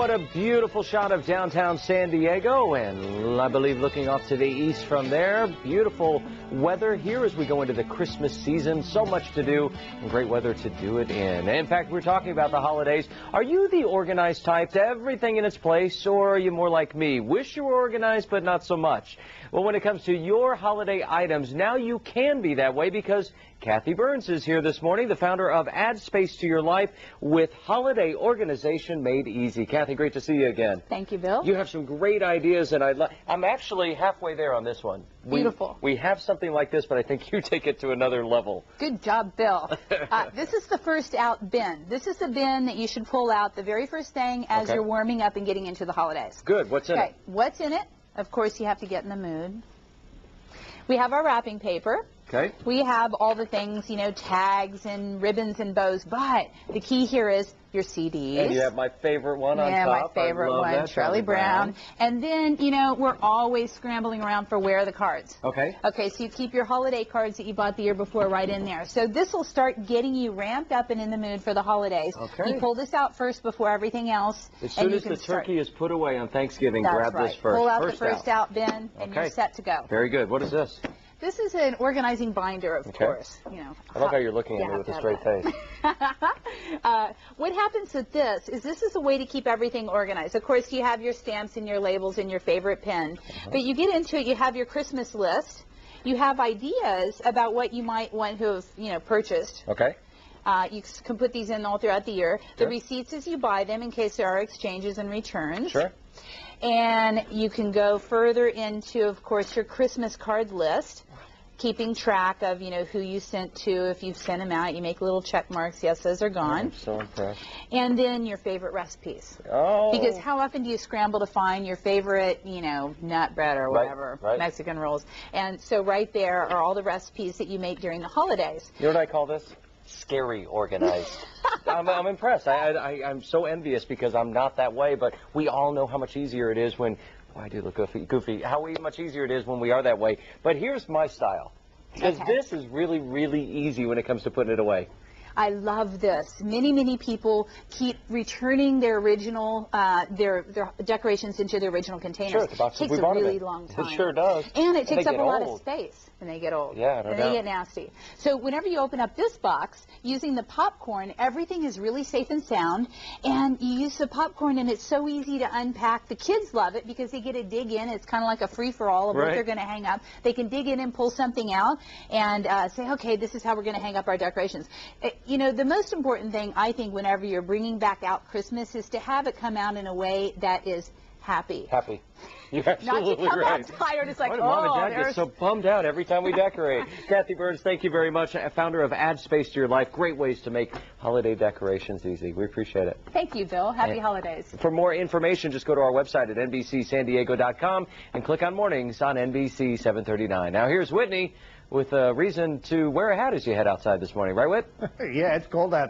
what a beautiful shot of downtown San Diego, and I believe looking off to the east from there, beautiful weather here as we go into the Christmas season. So much to do and great weather to do it in. In fact, we're talking about the holidays. Are you the organized type to everything in its place, or are you more like me? Wish you were organized, but not so much. Well, when it comes to your holiday items, now you can be that way because Kathi Burns is here this morning, the founder of Add Space to Your Life with Holiday Organization Made Easy. Kathi, great to see you again. Thank you, Bill. You have some great ideas, and I'm actually halfway there on this one. Beautiful. We have something like this, but I think you take it to another level. Good job, Bill. This is the first out bin. This is the bin that you should pull out the very first thing as you're warming up and getting into the holidays. Good. What's in it? What's in it? Of course, you have to get in the mood. We have our wrapping paper. Okay. We have all the things, you know, tags and ribbons and bows, but the key here is your CDs. And you have my favorite one on top. Yeah, my favorite one, Charlie Brown. And then, you know, we're always scrambling around for where are the cards. Okay. Okay, so you keep your holiday cards that you bought the year before right in there. So this will start getting you ramped up and in the mood for the holidays. Okay. You pull this out first before everything else. As soon as the turkey is put away on Thanksgiving, grab this first. Pull out the first out bin, and you're set to go. Very good. What is this? This is an organizing binder, of course. You know, I love how you're looking at me with a straight face. What happens with this is a way to keep everything organized. Of course, you have your stamps and your labels and your favorite pen. But you get into it, you have your Christmas list. You have ideas about what you might want to have, you know, purchased. Okay. You can put these in all throughout the year. The receipts as you buy them in case there are exchanges and returns. Sure. And you can go further into, of course, your Christmas card list, keeping track of, you know, who you sent to. If you've sent them out, you make little check marks. Yes, those are gone. I'm so impressed. And then your favorite recipes. Oh. Because how often do you scramble to find your favorite, you know, nut bread or whatever, Mexican rolls? And so right there are all the recipes that you make during the holidays. You know what I call this? Scary organized. I'm impressed. I'm so envious because I'm not that way, but we all know how much easier it is when, I do look goofy, how much easier it is when we are that way. But here's my style, because this is really, really easy when it comes to putting it away. I love this. Many people keep returning their original, their decorations into their original containers. Sure, the boxes it takes a really long time. It sure does. And it takes up a lot of space when they get old. Yeah, no doubt. And they get nasty. So whenever you open up this box, using the popcorn, everything is really safe and sound. And you use the popcorn, and it's so easy to unpack. The kids love it because they get to dig in. It's kind of like a free-for-all of what they're going to hang up. They can dig in and pull something out and say, okay, this is how we're going to hang up our decorations. You know, the most important thing, I think, whenever you're bringing back out Christmas is to have it come out in a way that is happy. Happy. You're absolutely Not to come right. out tired. It's like, Mom and Dad get so bummed out every time we decorate. Kathi Burns, thank you very much. Founder of Add Space to Your Life. Great ways to make holiday decorations easy. We appreciate it. Thank you, Bill. Happy holidays. For more information, just go to our website at NBCSanDiego.com and click on Mornings on NBC 739. Now here's Whitney with a reason to wear a hat as you head outside this morning. Right, Whit? Yeah, it's cold out.